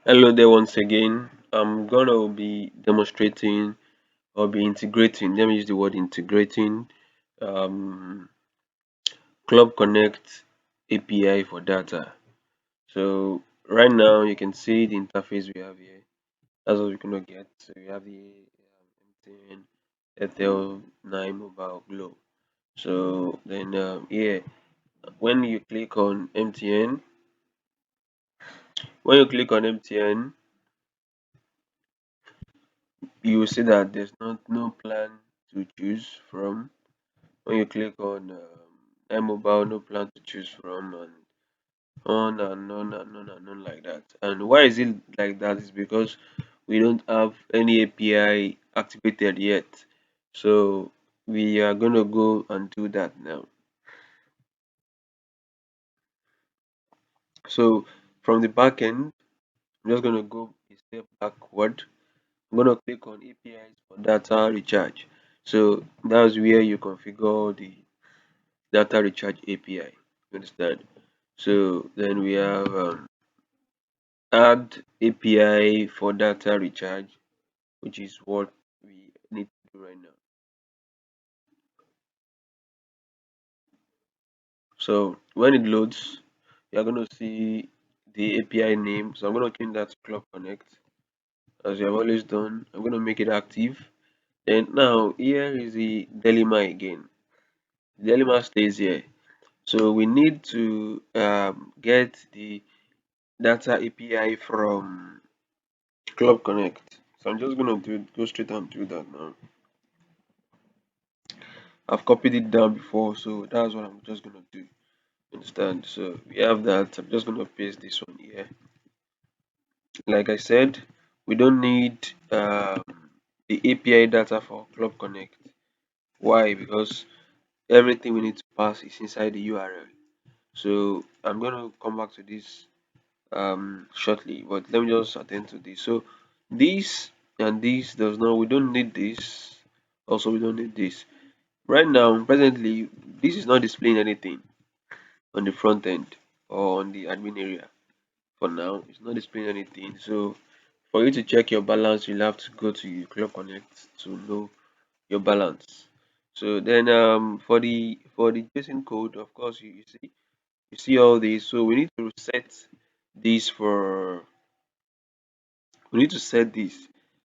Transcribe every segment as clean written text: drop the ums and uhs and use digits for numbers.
Hello there once again. I'm gonna be demonstrating or be integrating, let me use the word integrating um, Club Konnect API for data. So right now you can see the interface we have here. That's what we're gonna get. So we have the MTN, Airtel, 9 Mobile, Glow. So then here, when you click on MTN, when you click on MTN, you will see that there's no plan to choose from. When you click on iMobile, no plan to choose from, and on like that. And why is it like that? Is because we don't have any API activated yet. So we are gonna go and do that now. So from the back end, I'm just gonna go a step backward. I'm gonna click on APIs for data recharge. So that's where you configure the data recharge API. You understand? So then we have add API for data recharge, which is what we need to do right now. So when it loads, you're going to see the API name. So I'm going to change that to Club Connect as we have always done. I'm going to make it active. And now here is the dilemma again. The dilemma stays here. So we need to get the data API from Club Connect. So I'm just going to go straight and do that now. I've copied it down before, so that's what I'm just gonna do. Understand? So we have that. I'm just gonna paste this one here. Like I said, we don't need the API data for Club Connect. Why? Because everything we need to pass is inside the URL. So I'm gonna come back to this shortly, but let me just attend to this. So this and this does not. We don't need this. Also, we don't need this. Right now, presently, this is not displaying anything on the front end or on the admin area. For now, it's not displaying anything. So for you to check your balance, you'll have to go to your Club Connect to know your balance. So then for the JSON code, of course, you see all these. So this for we need to set this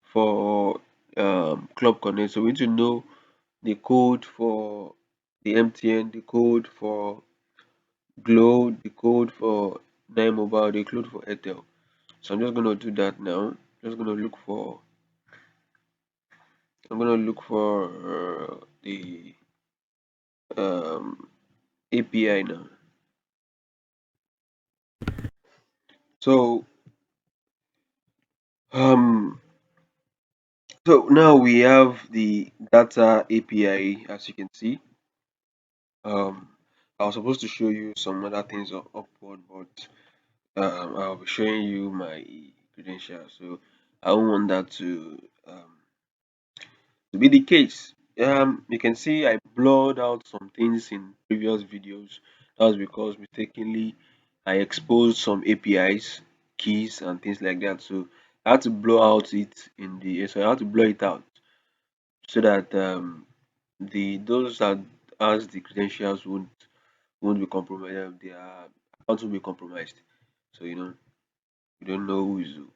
for Club Connect. So we need to know the code for the MTN, the code for Glow, the code for 9 Mobile, the code for Airtel. So I'm just gonna do that now. Just gonna look for I'm gonna look for the API now. So um so now we have the data API as you can see. I was supposed to show you some other things upward, but I'll be showing you my credentials. So I don't want that to be the case. You can see I blurred out some things in previous videos. That was because mistakenly I exposed some APIs, keys, and things like that. So I had to blur out it in the so I had to blur it out so that the those that has the credentials won't be compromised. Their accounts won't be compromised. So you don't know who is who.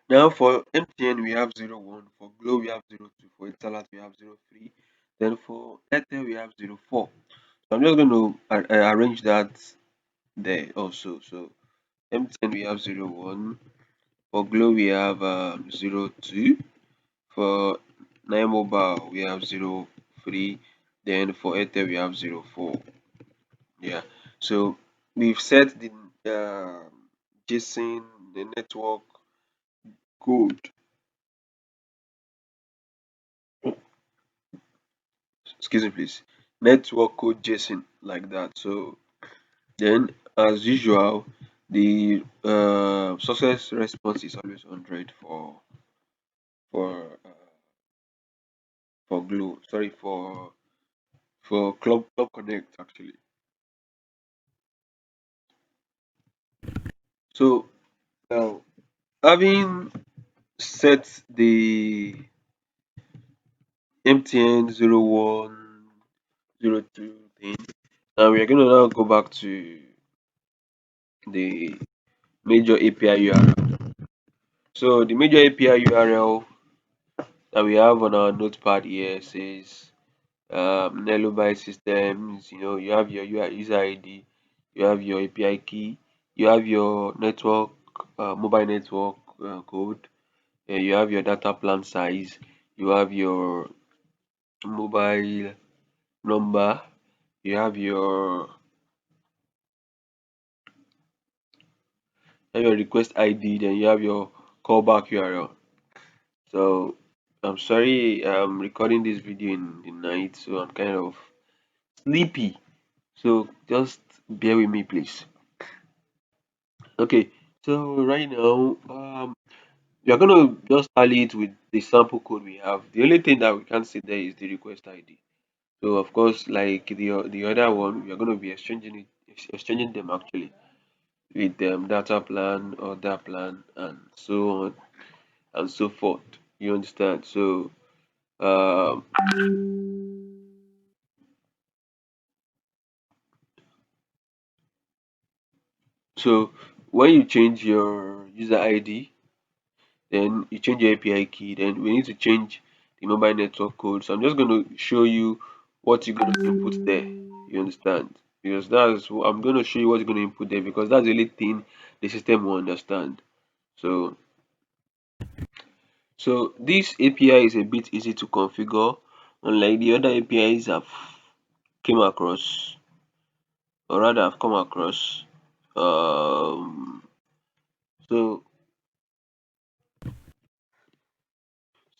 Now for MTN we have 01, for Glo we have 02, for Etisalat we have 03, then for Airtel we have 04. So I'm just going to arrange that there also. So MTN we have 01, for Glo we have 02, for 9 Mobile we have 03, then for Airtel we have 04. Yeah. So we've set the JSON, the network code, excuse me please, network code JSON like that. So then as usual the success response is always 100 for Glue, sorry, for Club Connect actually. So now, having set the MTN 0102 thing, now we are going to now go back to the major API URL. So the major API URL that we have on our notepad here says Nello systems. You have your user ID, you have your API key, you have your network, mobile network code, you have your data plan size, you have your mobile number, you have your request ID, then you have your callback URL. So I'm sorry I'm recording this video in the night, so I'm kind of sleepy. So just bear with me, please. Okay, so right now, we are gonna just tally it with the sample code we have. The only thing that we can't see there is the request ID. So of course, like the other one, we are gonna be exchanging them actually with data plan, order plan, and so on and so forth. You understand? Um, so when you change your user ID, then you change your API key, then we need to change the mobile network code. So I'm just going to show you what you're going to input there. You understand? Because I'm going to show you what you're going to input there because that's the only thing the system will understand. So this API is a bit easy to configure, unlike the other APIs I've came across, or rather I've come across. Um, so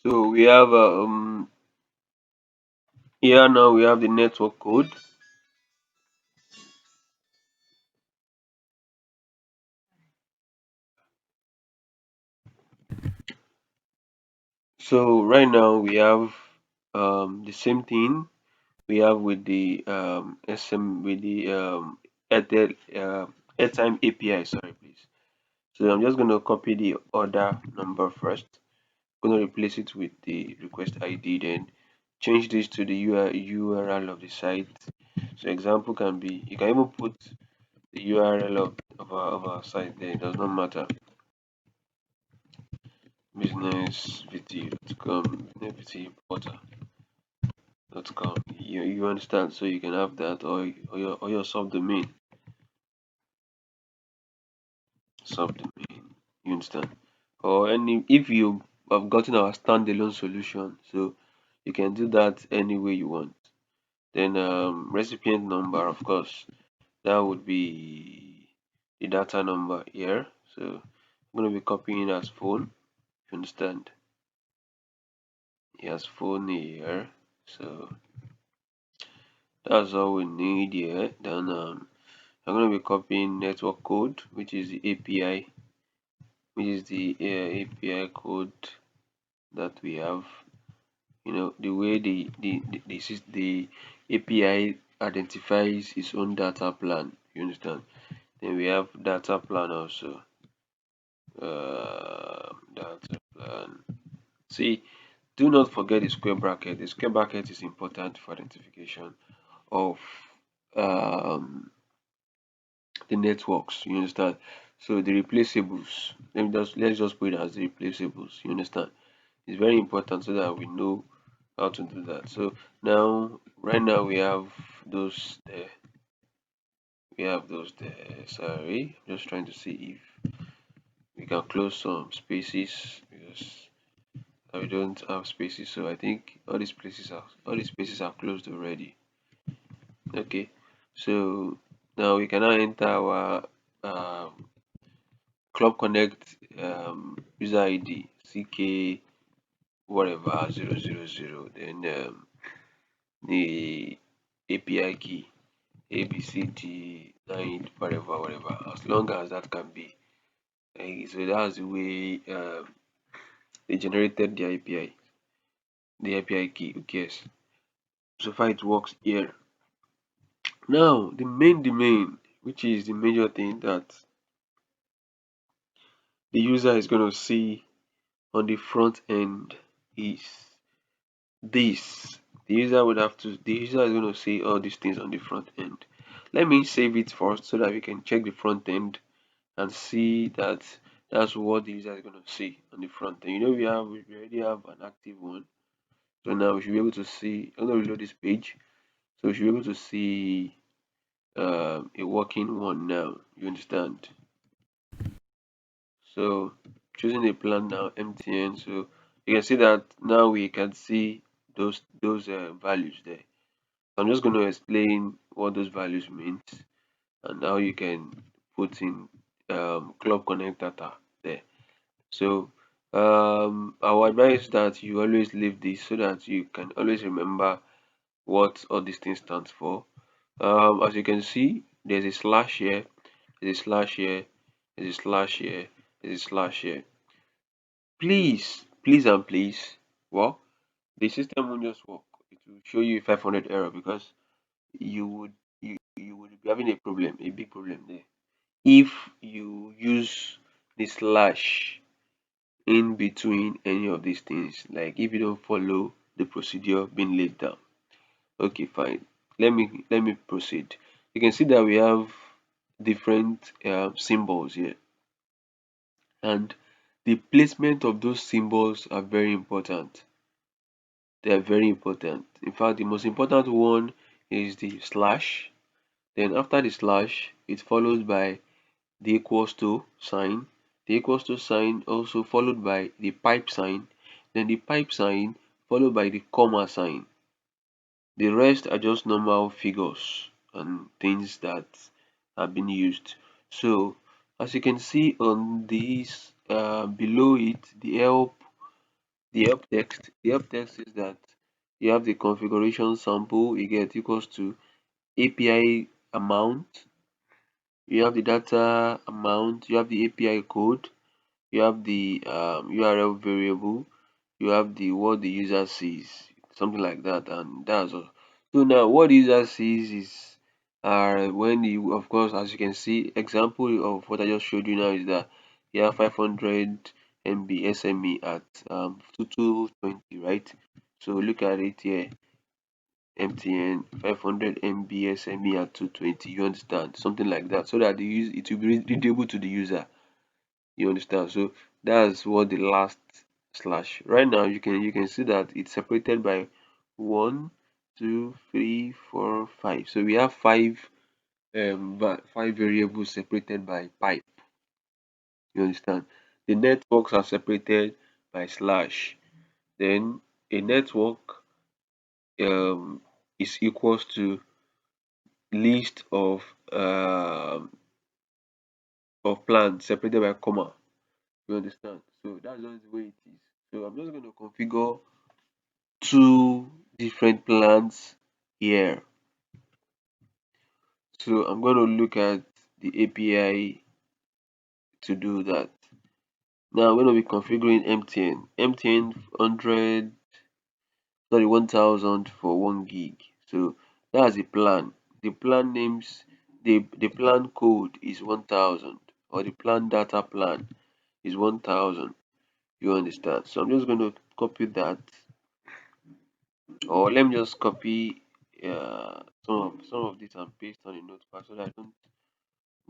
we have here now we have the network code. So right now we have the same thing we have with the SM with the Airtel airtime API. Sorry, please. So I'm just going to copy the order number first. Going to replace it with the request ID, then change this to the URL of the site. So example can be you can even put the URL of our site there. It does not matter. Businessvt.com, businessvt.com. You understand? So you can have that or your subdomain. You understand? Or any if you have gotten our standalone solution, so you can do that any way you want. Then recipient number, of course, that would be the data number here. So I'm going to be copying as phone. You understand? He has phone here. So that's all we need here. Then I'm going to be copying network code, which is the API, code that we have. The way the API identifies its own data plan. You understand? Then we have data plan also. Data plan. See, do not forget the square bracket. The square bracket is important for identification of um, the networks. You understand? So the replaceables. Let's just put it as the replaceables. You understand? It's very important so that we know how to do that. So now, right now, we have those there. Sorry, I'm just trying to see if we can close some spaces because we don't have spaces. So I think all these spaces are closed already. Okay, so now we can now enter our Club Connect user ID CK whatever 000, then the API key ABCD9 whatever, as long as that can be. So that's the way they generated the API key. Who cares? So far it works here. Now the main, which is the major thing that the user is going to see on the front end is this. The user is going to see all these things on the front end. Let me save it first so that we can check the front end and see that that's what the user is going to see on the front end. We already have an active one. So now we should be able to see. I'm going to reload this page. So we should be able to see a working one now. You understand? So choosing a plan now, MTN. So you can see that now we can see those values there. I'm just going to explain what those values means and how you can put in Club Konnect data there. So our advice that you always leave this so that you can always remember what all these things stands for. As you can see, there's a slash here, there's a slash here, there's a slash here, there's a slash here. Please and please, well, the system won't just work. It will show you 500 error because you would be having a problem, a big problem there. If you use the slash in between any of these things, like if you don't follow the procedure being laid down. Okay, fine. Let me proceed. You can see that we have different symbols here, and the placement of those symbols are very important. They are very important. In fact, the most important one is the slash. Then after the slash, it's followed by the equals to sign. The equals to sign also followed by the pipe sign. Then the pipe sign followed by the comma sign. The rest are just normal figures and things that have been used. So as you can see on this below it, the help text is that you have the configuration sample, you get equals to API amount, you have the data amount, you have the API code, you have the URL variable, you have the what the user sees, something like that, and that's all. So now what the user sees is when you, of course, as you can see, example of what I just showed you now is that you have 500 MB SME at 220, right? So look at it here, MTN 500 MB SME at 220. You understand, something like that, so that it will be readable to the user. You understand? So that's what the last slash. Right now you can see that it's separated by 1, 2, 3, 4, 5. So we have five variables separated by pipe. You understand? The networks are separated by slash. Then a network is equals to list of plans separated by comma. You understand? So that's just the way it is. So I'm just going to configure two different plans here. So I'm going to look at the API to do that. Now I'm going to be configuring MTN 100, sorry, 1000 for 1 gig. So that's the plan. The plan names, the plan code is 1000, or the plan data plan is 1000. You understand? So I'm just going to copy that, or let me just copy some of this and paste on a notepad so that I don't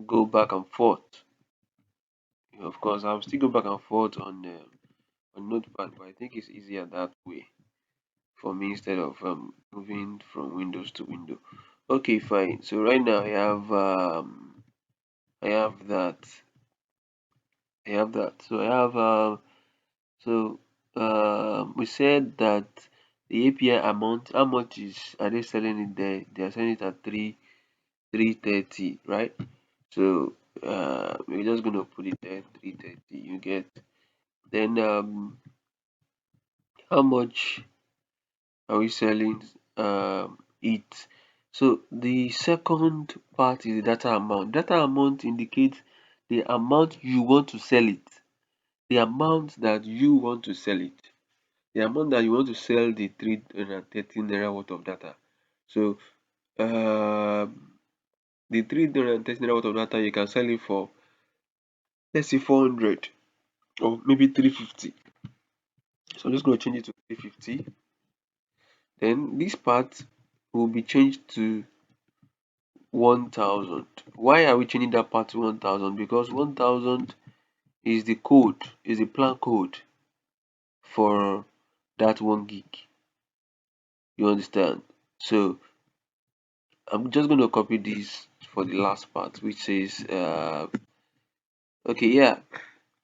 go back and forth. Of course, I'll still go back and forth on notepad, but I think it's easier that way for me instead of moving from windows to window. Okay, fine. So right now I have that. I have that. So I have so we said that the API amount, how much are they selling it there? They are selling it at 330, right? So we're just gonna put it there, 330. You get. Then how much are we selling it? So the second part is the data amount. Data amount indicates the amount you want to sell it, the amount that you want to sell it, the amount that you want to sell the 313 naira worth of data. So the 313 naira worth of data, you can sell it for, let's say, 400. or maybe 350. So I'm just going to change it to 350. Then this part will be changed to 1000. Why are we changing that part to 1000? Because 1000 is the code, is the plan code for that 1 gig. You understand? So I'm just going to copy this for the last part, which says, okay, yeah,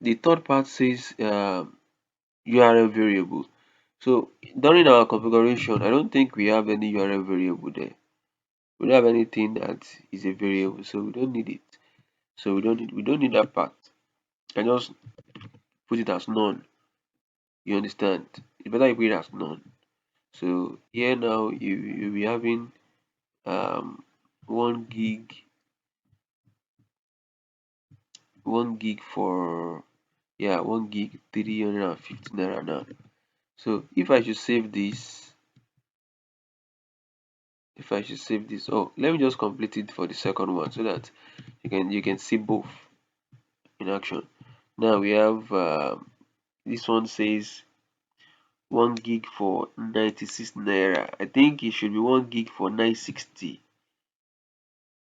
the third part says URL variable. So during our configuration, I don't think we have any URL variable there. We don't have anything that is a variable, so we don't need it. So we don't need that part. I just put it as none. You understand? It's better you put it as none. So here now you'll be having um 1 gig, 1 gig for, yeah, 1 gig 350 naira now. So if I should save this, oh, let me just complete it for the second one so that you can see both in action. Now we have this one says 1 gig for 96 naira. I think it should be 1 gig for 960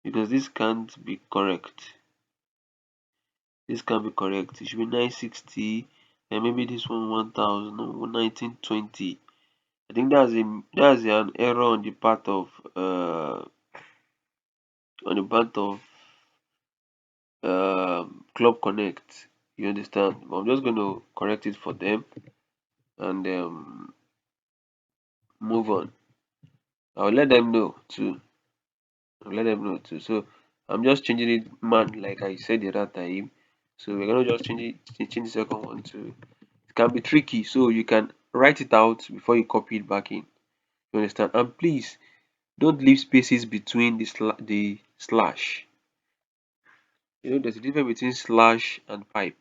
because this can't be correct. This can't be correct. It should be 960 and maybe this one 1000 or 1920. I think that's an error on the part of Club Konnect. You understand? But I'm just going to correct it for them and move on. I'll let them know too. So I'm just changing it, man, like I said the other time. So we're gonna just change the second one to. It can be tricky, so you can write it out before you copy it back in. You understand? And please don't leave spaces between the slash. There's a difference between slash and pipe.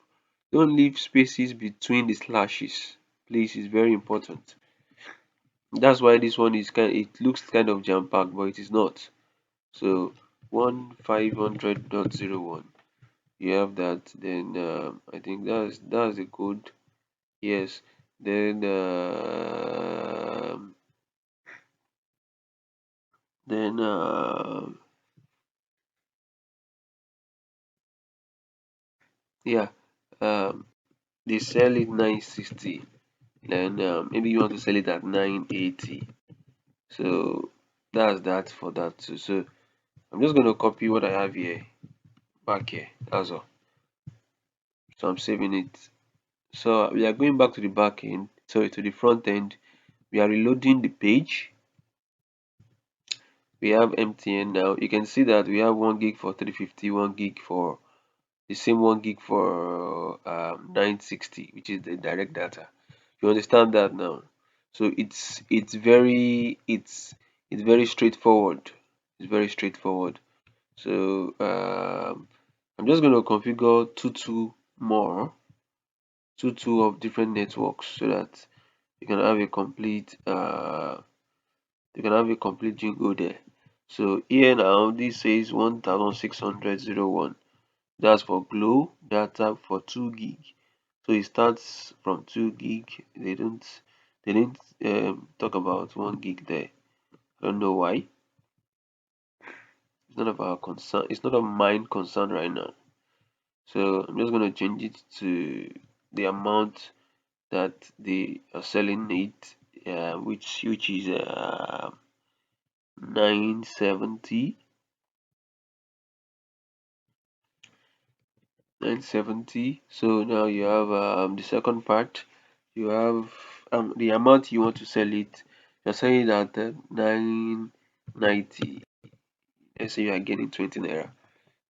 Don't leave spaces between the slashes. Please, it's very important. That's why this one it looks kind of jam packed, but it is not. So 1500.01, you have that. Then I think that's the code. Yes. Then yeah, um they sell it 960. Then maybe you want to sell it at 980. So that's that for that too. So I'm just going to copy what I have here back here. That's all. So I'm saving it. So we are going back to the back end, sorry, to the front end. We are reloading the page. We have MTN now. You can see that we have 1 gig for 350, 1 gig for the same 1 gig for 960, which is the direct data. You understand that now? So it's very straightforward. It's very straightforward. So I'm just going to configure two of different networks so that you can have a complete jingle there. So here now this says 1600.01. That's for Glow data for 2 gig. So it starts from 2 gig. They didn't talk about 1 gig there. I don't know why. It's none of our concern. It's not of mine concern right now. So I'm just gonna change it to the amount that they are selling it, which is 970. 970. So now you have the second part. You have the amount you want to sell it. You're selling it at 990. Let's say you are getting 20 naira.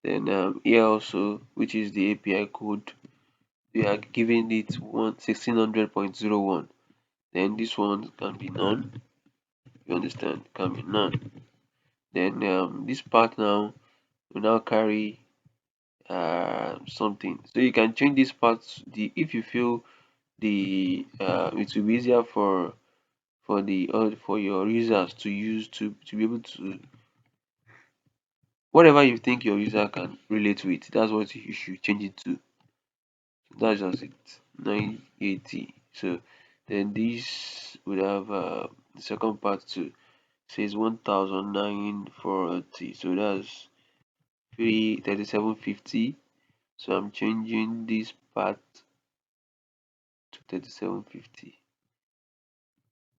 Then here also, which is the API code, we are giving it 1600.01. Then this one can be none. You understand? Can be none. Then this part now will now carry something. So you can change this part. If you feel it will be easier for your users to use to be able to whatever you think your user can relate with. That's what you should change it to. That's just it. 980. So then this would have the second part too says 1940. So that's 3750. So I'm changing this part to 3750.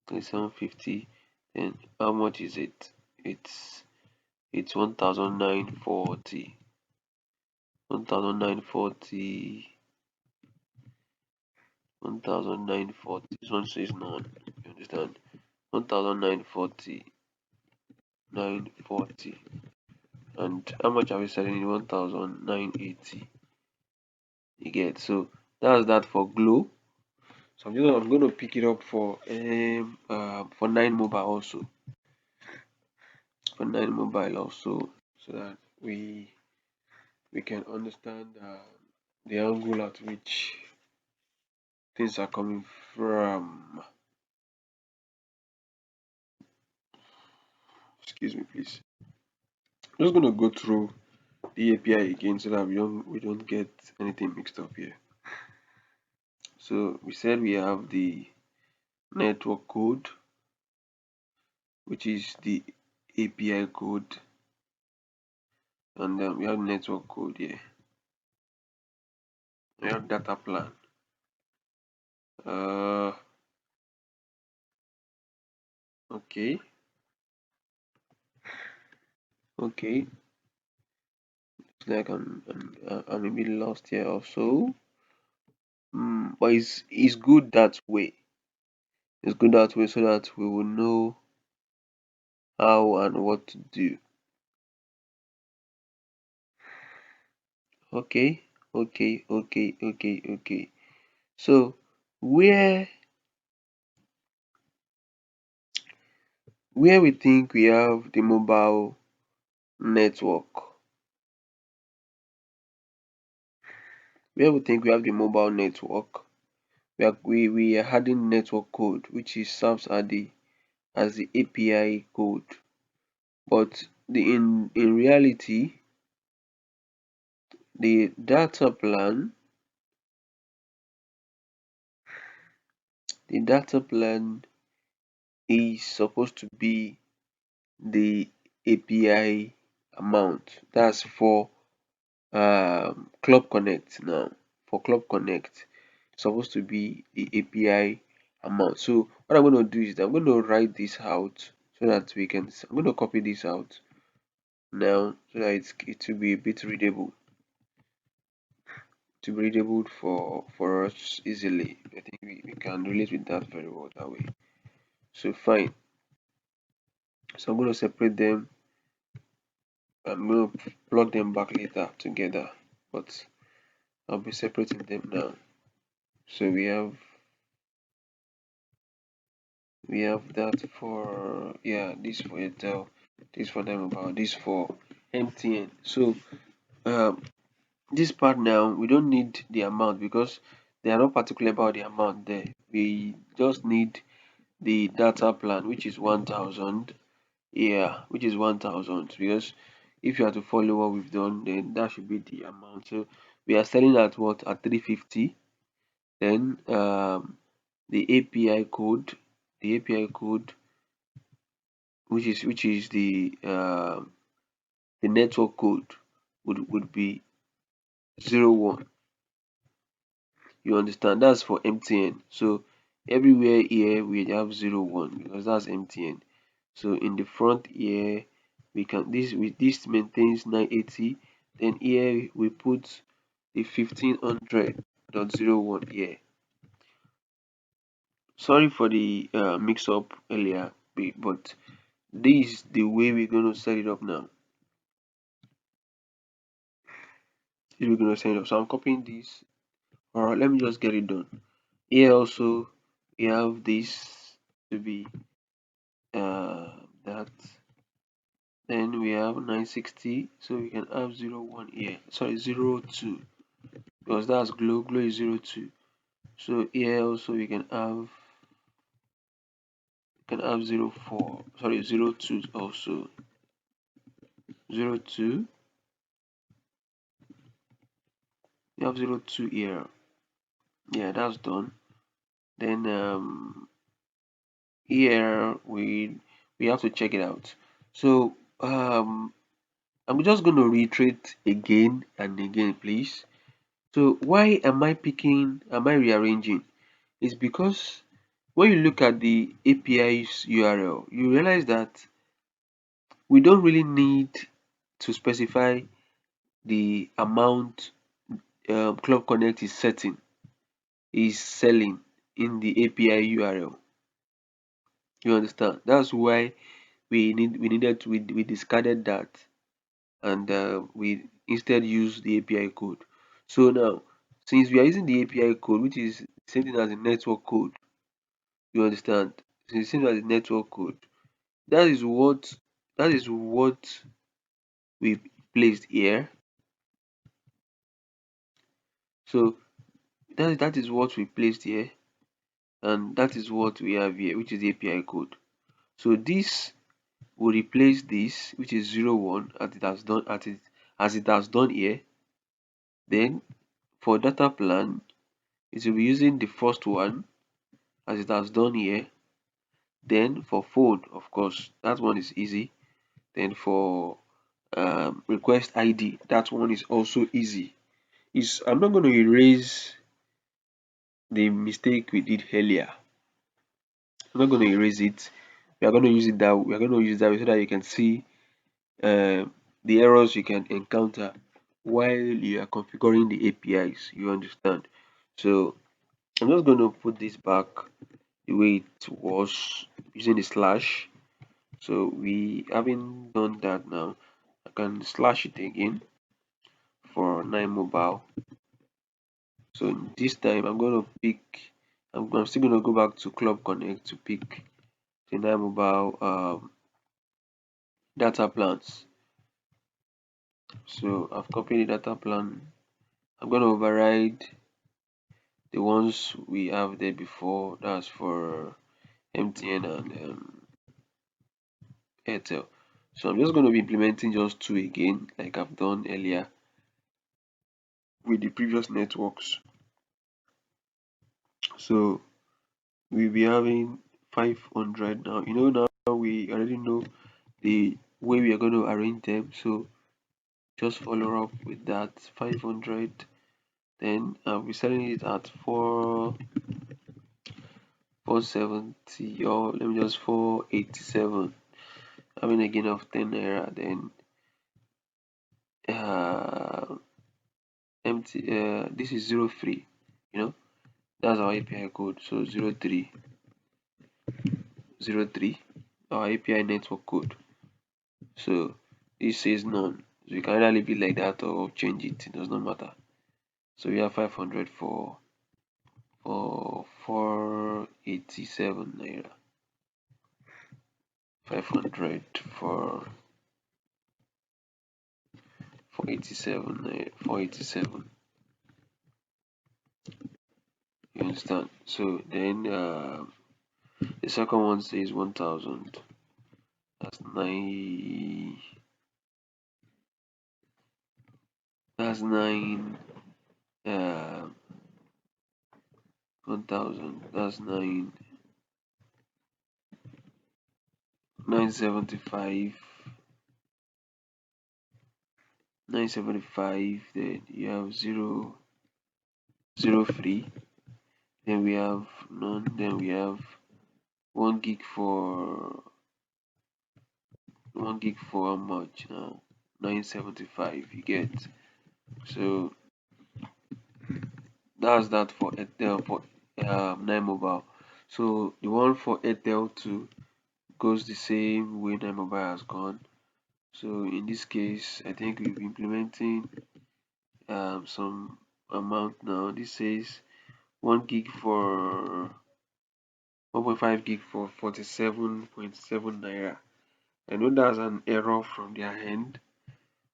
3750. Then how much is it? It's 1940. 1940. 1940. This one says none. You understand? 1940. 940. And how much are we selling it? 1980. You get, so that's that for Glow. So I'm gonna pick it up for 9 mobile also. For 9 mobile also, so that we can understand the angle at which things are coming from. Excuse me, please. I'm just gonna go through the API again so that we don't get anything mixed up here. So we said we have the network code, which is the API code, and then we have network code here. We have data plan. Okay, okay. Looks like I'm a bit lost here also. But it's good that way. It's good that way so that we will know how and what to do. Okay, okay. So where we think we have the mobile network, where we think we have the mobile network, we are adding network code, which is serves as the API code. But in reality, the data plan is supposed to be the API amount. That's for Club Konnect now. For Club Konnect, it's supposed to be the API amount. So what I'm going to do is that I'm going to write this out so that I'm going to copy this out now so that it will be a bit readable. To be readable for us easily. I think we can relate with that very well that way. So fine. So I'm going to separate them. I'm going to plug them back later together, but I'll be separating them now. So we have that for this for Airtel, this for them about this for MTN. So this part now we don't need the amount because they are not particular about the amount there. We just need the data plan, which is 1000. Which is 1000, because if you are to follow what we've done, then that should be the amount. So we are selling at what? At 350. Then the API code, which is the network code, would be 01. You understand? That's for MTN. So everywhere here we have 01 because that's MTN. So in the front here we can this maintains 980. Then here we put the 1500.01 here. Sorry for the mix up earlier, but this is the way we're going to set it up now. We're going to set it up. So I'm copying this. Alright, let me just get it done. Here also we have this to be that. Then we have 960, so we can have 01 here. Sorry, 02, because that's glow is 02. So here also we can have 04. Sorry, 02 also. 02. We have 02 here. Yeah, that's done. Then here we have to check it out. So I'm just going to reiterate again and again, please. So why am I rearranging? It's because when you look at the API's URL, you realize that we don't really need to specify the amount Club Konnect is selling in the API URL. You understand? That's why we discarded that, and we instead use the API code. So now, since we are using the API code, which is the same thing as the network code, you understand? Since the same as the network code, that is what that is what we placed here. So that is what we placed here, and that is what we have here, which is the API code. So this will replace this, which is 01, as it has done here. Then for data plan, it will be using the first one as it has done here. Then for phone, of course, that one is easy. Then for request ID, that one is also easy. I'm not going to erase the mistake we did earlier. I'm not going to erase it. We are going to use it that we are going to use that way so that you can see the errors you can encounter while you are configuring the APIs. You understand? So I'm just going to put this back the way it was using the slash. So we haven't done that now. I can slash it again for 9 mobile. So this time I'm going to pick, I'm still going to go back to Club Konnect to pick the 9 mobile data plans. So I've copied the data plan. I'm going to override the ones we have there before. That's for MTN and Airtel. So I'm just going to be implementing just two again, like I've done earlier with the previous networks. So we'll be having 500 now. Now we already know the way we are going to arrange them. So just follow up with that 500. Then I'll be selling it at 470, or let me just 487, having a gain of 10 naira. Then this is 03, you know that's our API code. So 0303, our API network code. So this says none, so you can either leave it like that or change it. It does not matter. So we have 500 for 487 naira. 500 for 487 naira. 487. You understand? So then the second one says 1000. That's 9. That's 9. 1000. That's 9. 975. 975. Then you have 03. Then we have none. Then we have 1 gig for 1 gig for how much now? 975. You get. So that's that for Airtel, for 9 mobile. So the one for Airtel 2 goes the same way 9 mobile has gone. So in this case, I think we'll be implementing some amount now. This says 1 gig for 1.5 gig for 47.7 naira. I know that's an error from their end,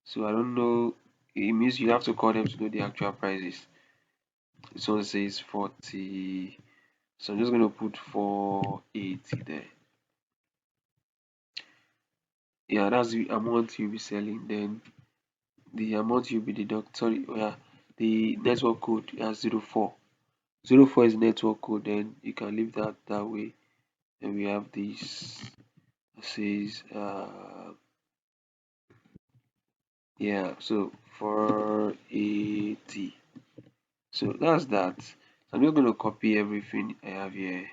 so I don't know. It means you have to call them to know the actual prices. This one says 40, so I'm just going to put 480 there. Yeah, that's the amount you'll be selling. Then the amount you'll be deduct, sorry, yeah, the network code has 04. 04 is network code, then you can leave that way. And we have this that says yeah, so 480. So that's that. So I'm just gonna copy everything I have here.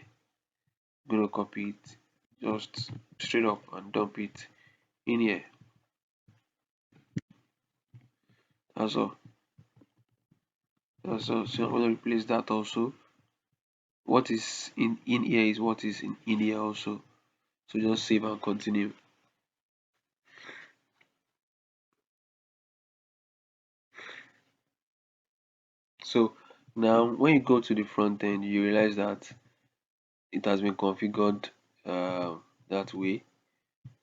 I'm gonna copy it just straight up and dump it in here. That's all. That's all. So I'm gonna replace that also. What is in here is what is in here also. So just save and continue. So now when you go to the front end, you realize that it has been configured that way.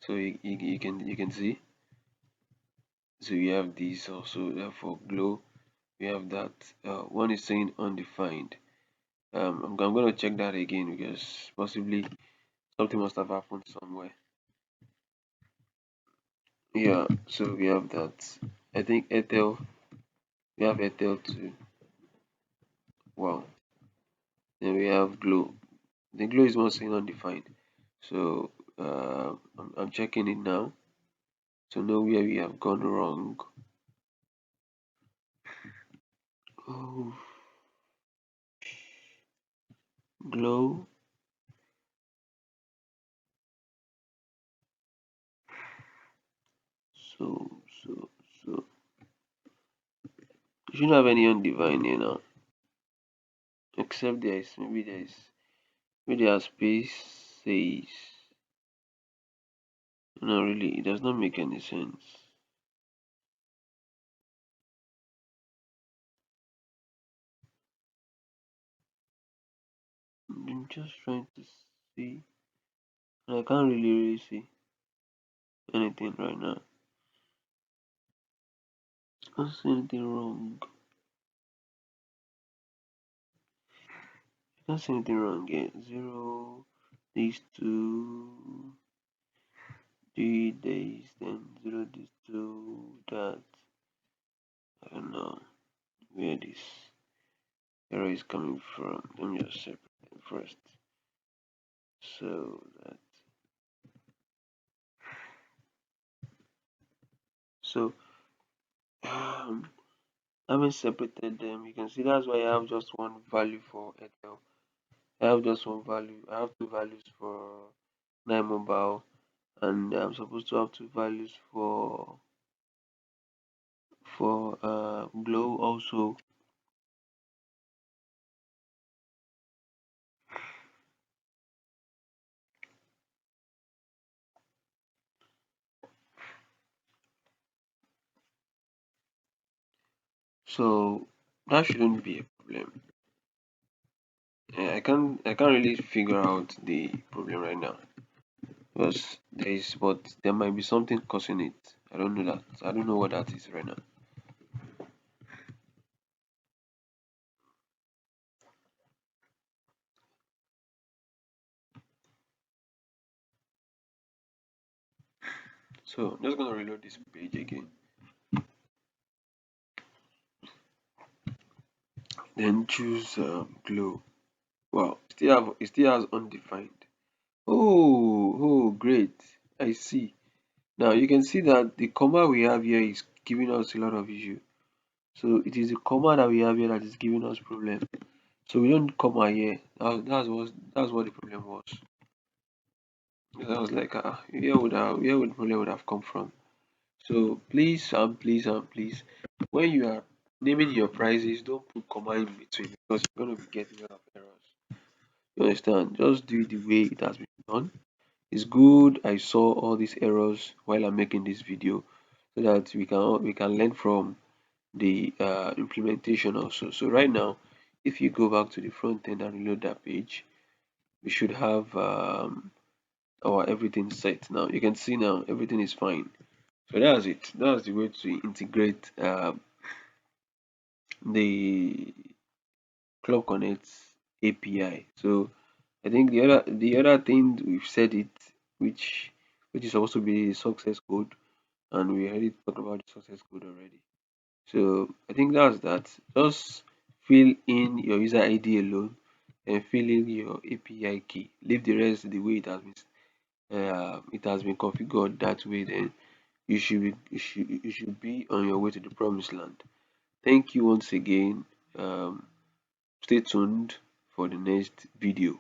So you can see. So we have this also for glow. We have that one is saying undefined. I'm gonna check that again because possibly something must have happened somewhere. Yeah, so we have that. I think Airtel. We have Airtel too. Wow. Then we have glow. The glow is one saying undefined. So I'm checking it now to know where we have gone wrong. Oh, glow. So so so you shouldn't have any undefined here now. Except maybe there's space says. No, really, it does not make any sense. I'm just trying to see, and I can't really see anything right now. I can't see anything wrong. I can't see anything wrong here. Zero, these two, 3 days, then zero, these two, that. I don't know where this error is coming from. Let me just separate them first. So that so um having separated them, you can see that's why I have just one value for Airtel. I have just one value. I have two values for Nine Mobile, and I'm supposed to have two values for Glow also. So that shouldn't be a problem. I can't really figure out the problem right now because there might be something causing it. I don't know that. I don't know what that is right now. So I'm just gonna reload this page again. Then choose Glow. Wow, it still has undefined. Oh, great. I see. Now you can see that the comma we have here is giving us a lot of issue. So it is the comma that we have here that is giving us problem. So we don't comma here. That's what the problem was. I was like, where would the problem would have come from? So please and please and please, when you are naming your prices, don't put comma in between because you're gonna be getting a lot of errors. You understand? Just do it the way it has been done. It's good I saw all these errors while I'm making this video so that we can learn from the implementation also. So right now, if you go back to the front end and reload that page, we should have our everything set now. You can see now everything is fine. So that's it. That's the way to integrate the Club Konnect API. So I think the other thing we've said it, which is supposed to be success code, and we already talked about the success code already. So I think that's that. Just fill in your user ID alone and fill in your API key. Leave the rest the way it has been configured that way, then you should be on your way to the promised land. Thank you once again. Stay tuned for the next video.